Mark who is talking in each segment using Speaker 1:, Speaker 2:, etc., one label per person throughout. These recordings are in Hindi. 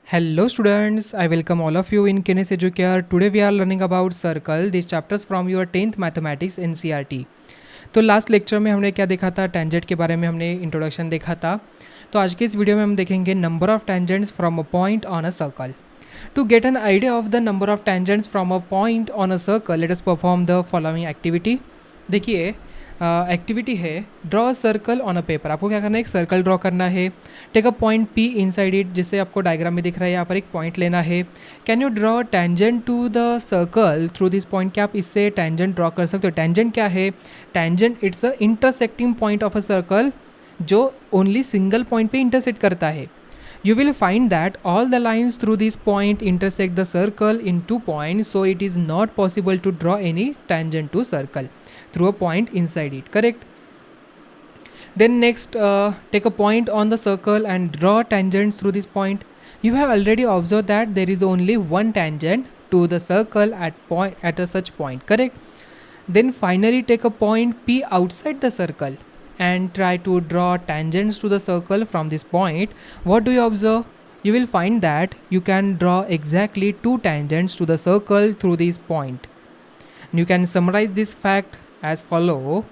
Speaker 1: Hello students, I welcome all of you in Kines Educare. Today we are learning about circle. These chapters from your 10th mathematics NCERT. तो लास्ट लेक्चर में हमने क्या देखा था, टेंजेंट के बारे में हमने इंट्रोडक्शन देखा था. तो आज के इस वीडियो में हम देखेंगे number of tangents from a point on a circle. To get an idea of the number of tangents from a point on a circle, let us perform the following activity. देखिए एक्टिविटी है, draw a circle on a paper. आपको क्या करना है, एक सर्कल ड्रॉ करना है. Take a point P inside it, जिससे आपको डायग्राम में दिख रहा है यहाँ पर एक पॉइंट लेना है. Can you draw tangent to the circle through this point. क्या आप इससे टेंजेंट ड्रॉ कर सकते हो. टेंजेंट क्या है, tangent it's a intersecting point of a circle जो ओनली सिंगल पॉइंट पे इंटरसेक्ट करता है. You will find that all the lines through this point intersect the circle in 2 points, so it is not possible to draw any tangent to circle through a point inside it. Correct? Then next, take a point on the circle and draw tangents through this point. You have already observed that there is only one tangent to the circle at a such point. Correct? Then finally take a point P outside the circle and try to draw tangents to the circle from this point. What do you observe? You will find that you can draw exactly two tangents to the circle through this point. And you can summarize this fact as follow.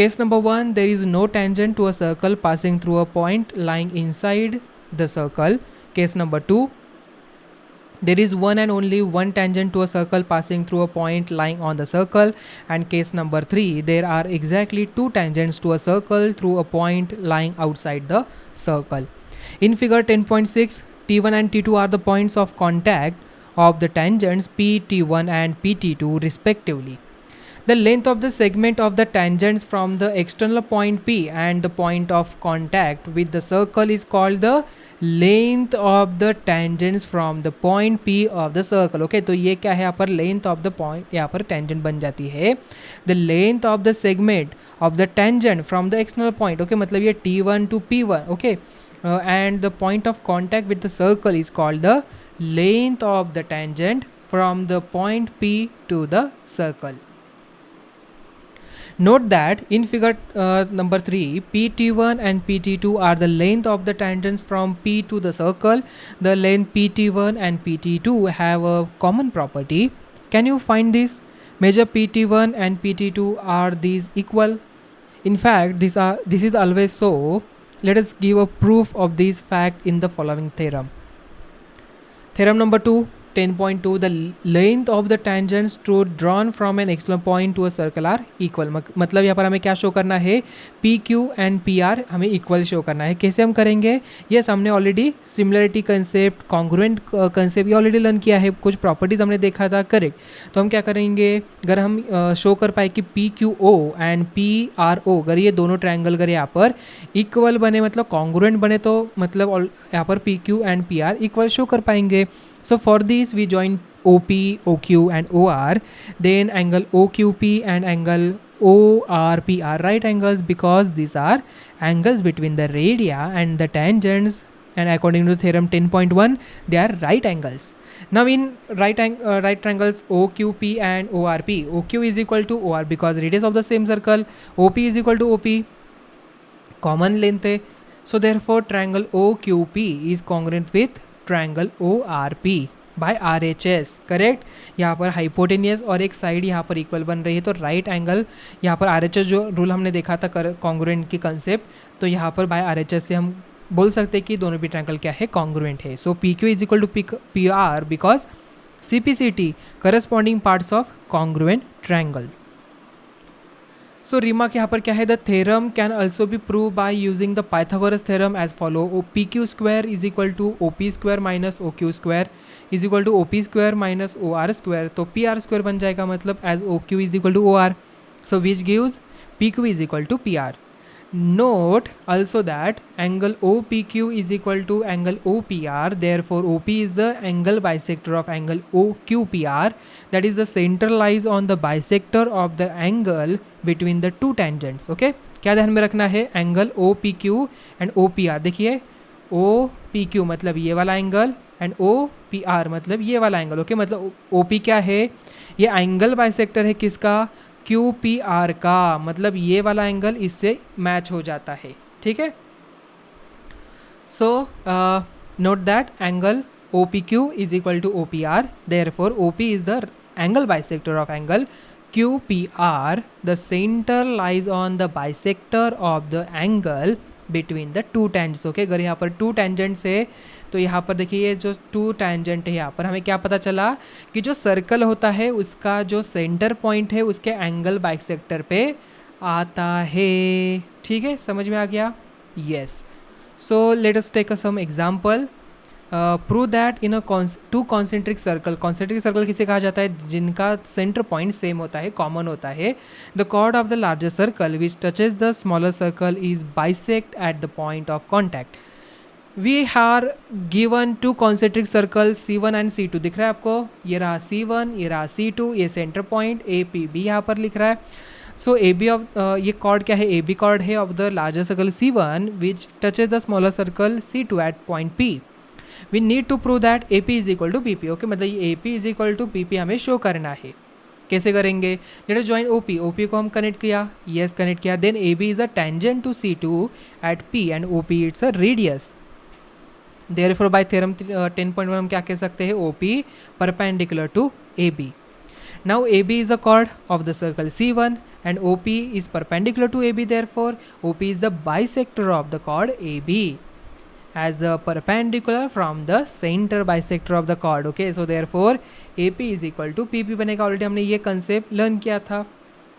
Speaker 1: Case number 1, there is no tangent to a circle passing through a point lying inside the circle. Case number 2, there is one and only one tangent to a circle passing through a point lying on the circle. And case number 3, there are exactly two tangents to a circle through a point lying outside the circle. In figure 10.6, T1 and T2 are the points of contact of the tangents PT1 and PT2 respectively. The length of the segment of the tangents from the external point P and the point of contact with the circle is called the length of the tangents from the point P of the circle. Okay, तो ये क्या है यहाँ पर, लेंथ ऑफ द पॉइंट, यहाँ पर टेंजेंट बन जाती है the length of the segment of the tangent from the external point. Okay, मतलब ये T1 to P1. Okay, and the point of contact with the circle is called the length of the tangent from the point P to the circle. Note that in figure number 3, PT1 and PT2 are the length of the tangents from P to the circle. The length PT1 and PT2 have a common property. Can you find this? Measure PT1 and PT2, are these equal? In fact, this is always so. Let us give a proof of this fact in the following theorem. Theorem number 2, 10.2, the length of the tangents drawn from an external point to a circle are equal. मतलब यहाँ पर हमें क्या शो करना है, P Q and P are हमें इक्वल शो करना है. कैसे हम करेंगे, ये हमने already similarity concept, congruent concept ये ऑलरेडी लर्न किया है, कुछ प्रॉपर्टीज हमने देखा था. करेक्ट, तो हम क्या करेंगे, अगर हम शो कर पाए कि P Q O and P R O, अगर ये दोनों ट्रायंगल अगर यहाँ पर इक्वल बने, मतलब कॉन्ग्रुएंट बने, तो मतलब यहाँ पर P Q and P are equal show कर पाएंगे. So for this we join OP, OQ and OR. Then angle OQP and angle ORP are right angles because these are angles between the radii and the tangents, and according to theorem 10.1 they are right angles. Now in right triangles OQP and ORP, OQ is equal to OR because radius of the same circle, OP is equal to OP, common length है. So therefore triangle OQP is congruent with triangle ORP by RHS. Correct, यहाँ पर हाइपोटेनियस और एक साइड यहाँ पर इक्वल बन रही है, तो राइट एंगल यहाँ पर RHS जो रूल हमने देखा था कॉन्ग्रुएंट की कंसेप्ट, तो यहाँ पर बाय RHS से हम बोल सकते हैं कि दोनों भी ट्रायंगल क्या है, कॉन्ग्रुएंट है. So PQ is equal to PR because CPCT corresponding parts of congruent triangle. So remark यहाँ पर क्या है, the theorem can also be prove by using the Pythagoras theorem as follow. PQ square is equal to OP square minus OQ square is equal to OP square minus OR square. तो PR स्क्वायर बन जाएगा, मतलब as OQ is equal to OR. So which gives PQ is equal to PR. Note also that angle OPQ is equal to angle OPR. Therefore, OP is the angle bisector of angle OQPR. That is the center lies on the bisector of the angle between the two tangents. Okay? क्या ध्यान में रखना है, एंगल OPQ एंड OPR. देखिए OPQ मतलब ये वाला एंगल एंड OPR मतलब ये वाला एंगल. ओके, मतलब OP क्या है, ये एंगल बाइसेक्टर है किसका, QPR का, मतलब ये वाला एंगल इससे मैच हो जाता है. ठीक है. So note that angle OPQ is equal to OPR. Therefore OP is the angle bisector of angle QPR. The center lies on the bisector of the angle between the two tangents. Okay, अगर यहाँ पर टू टेंजेंट्स है तो यहाँ पर देखिए ये जो टू टेंजेंट है यहाँ पर हमें क्या पता चला कि जो सर्कल होता है उसका जो सेंटर पॉइंट है उसके एंगल बाइसेक्टर पे आता है. ठीक है, समझ में आ गया? Yes. So let us take some example. Prove that in a two concentric circle किसे कहा जाता है? जिनका सेंटर पॉइंट सेम होता है, कॉमन होता है. The chord of the larger circle which touches the smaller circle is bisect at the point of contact. We are given two concentric circle C1 and C2. दिख रहा है आपको? ये रहा C1, ये रहा C2, ये सेंटर पॉइंट APB यहाँ पर लिख रहा है. सो AB ऑफ ये कॉर्ड क्या है? AB कॉर्ड है of the larger circle C1 which touches the smaller circle C2 at point P. We need to prove that AP is equal to PP. Okay, मतलब ये AP is equal to PP हमें शो करना है. कैसे करेंगे? Let us join OP. OP को हम कनेक्ट किया, यस कनेक्ट किया. Then AB is a tangent to C2 at P and OP it's a radius. Therefore by theorem 10.1 हम क्या कह सकते हैं? OP perpendicular to AB. Now AB is the chord of the circle C1 and OP is perpendicular to AB. Therefore OP is the bisector of the chord AB as the perpendicular from the center bisector of the chord. Okay, so therefore AP is equal to PP बनेगा. ऑलरेडी हमने ये कंसेप्ट लर्न किया था.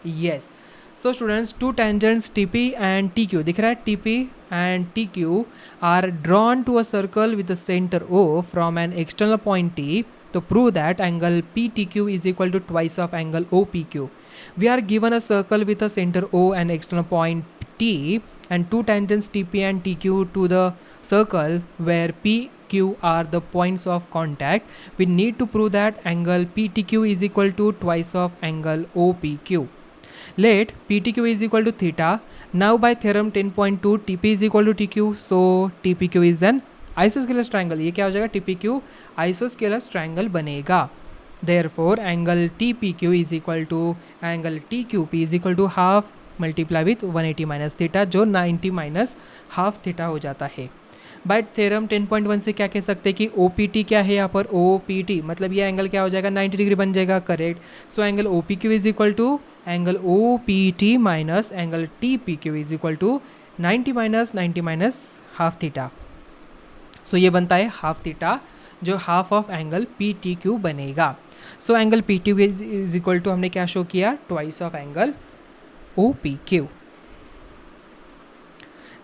Speaker 1: yes. So students, two tangents TP and TQ दिख रहा है? TP and TQ are drawn to a circle with the center O from an external point T. To prove that angle PTQ is equal to twice of angle OPQ. We are given a circle with a center O and external point T and two tangents TP and TQ to the circle where PQ are the points of contact. We need to prove that angle PTQ is equal to twice of angle OPQ. Let PTQ is equal to theta. Now by theorem 10.2 TP is equal to TQ. So TPQ is an isosceles triangle. ये क्या हो जाएगा? TPQ आइसोस्केलस ट्रायंगल बनेगा. Therefore angle TPQ is equal to angle TQP is equal to half multiply with 180 minus theta, जो 90 माइनस हाफ थीटा हो जाता है. बट थ्योरम 10.1 से क्या कह सकते हैं कि OPT क्या है यहाँ पर? OPT मतलब ये एंगल क्या हो जाएगा? 90 डिग्री बन जाएगा. Correct. So angle OPQ is equal to angle OPT minus angle TPQ is equal to 90 minus half theta. So ये बनता है हाफ थीटा, जो हाफ ऑफ एंगल PTQ बनेगा. So angle PTQ is equal to हमने क्या शो किया? Twice of angle OPQ.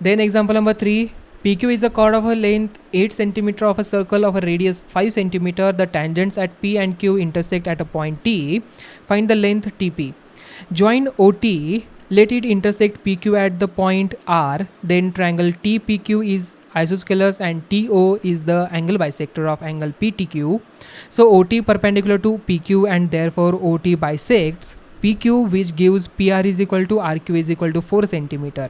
Speaker 1: Then example number 3. PQ is the chord of a length 8 cm of a circle of a radius 5 cm. The tangents at P and Q intersect at a point T. Find the length TP. Join OT. Let it intersect PQ at the point R. Then triangle TPQ is isosceles and TO is the angle bisector of angle PTQ. So OT perpendicular to PQ and therefore OT bisects PQ, which gives PR is equal to RQ is equal to 4 cm.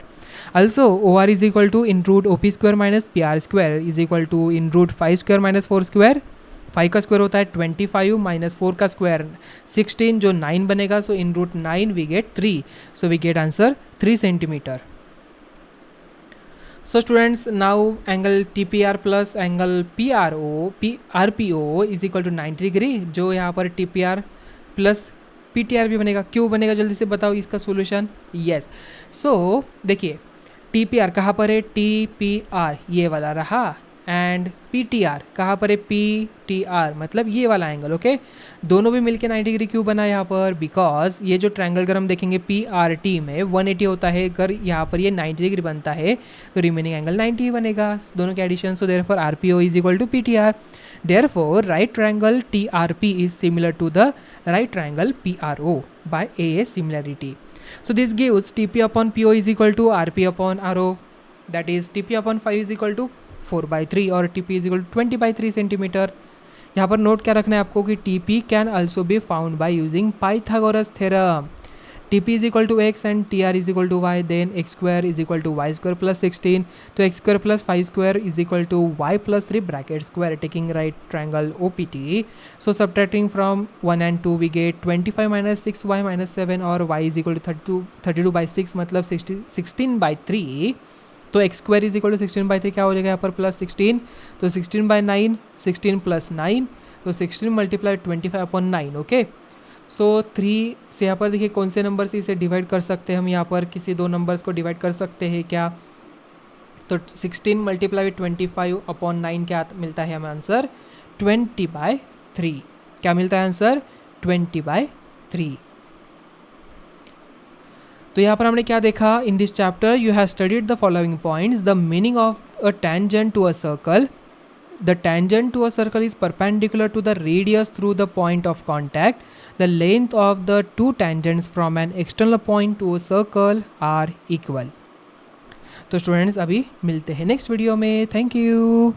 Speaker 1: Also OR is equal to in root OP square minus PR square is equal to in root 5 square minus 4 square. 5 का स्क्वायर होता है 25 माइनस 4 का स्क्वायर 16, जो 9 बनेगा. So in root 9 we get 3. So we get answer 3 centimetre. So students, now angle TPR plus angle RPO is equal to 90 degree, जो यहाँ पर TPR plus PTR भी बनेगा. क्यों बनेगा जल्दी से बताओ इसका सोल्यूशन. यस. सो देखिए TPR कहाँ पर है? TPR ये वाला रहा. एंड PTR कहाँ पर है? PTR मतलब ये वाला एंगल. ओके, दोनों भी मिलके 90 डिग्री क्यों बना यहाँ पर? बिकॉज ये जो ट्रायंगल अगर हम देखेंगे PRT में 180 होता है, अगर यहाँ पर ये 90 डिग्री बनता है तो रिमेनिंग एंगल 90 ही बनेगा दोनों के addition. So therefore RPO is equal to PTR. Therefore right triangle TRP is similar to the right triangle PRO by AA similarity. So this gives TP upon PO is equal to RP upon RO, that is TP upon 5 is equal to 4/3 और TP is equal to 20/3 centimetre. यहाँ पर नोट क्या रखना है आपको कि TP can also be found by using Pythagoras theorem. TP is equal to x and TR is equal to y, then x square is equal to y square plus 16. तो x square plus 5 square is equal to y plus 3 bracket square, taking right triangle OPT. So subtracting from 1 and 2 we get 25 minus 6y minus 7 और y is equal to 32 by 6 मतलब 16/3 तो x square is equal to 16/3 क्या हो जाएगा यहाँ पर प्लस 16, तो 16/9, 16 + 9, तो 16 × 25/9। ओके, सो 3 से यहाँ पर देखिए कौन से नंबर से इसे डिवाइड कर सकते हैं हम, यहाँ पर किसी दो नंबर्स को डिवाइड कर सकते हैं क्या, तो 16 × 25/9 क्या मिलता है हमें आंसर 20/3। क्या मिलता है आंसर 20/3। तो यहाँ पर हमने क्या देखा, in this chapter you have studied the following points, the meaning of a tangent to a circle, the tangent to a circle is perpendicular to the radius through the point of contact, the length of the two tangents from an external point to a circle are equal। तो स्टूडेंट्स अभी मिलते हैं नेक्स्ट वीडियो में, थैंक यू।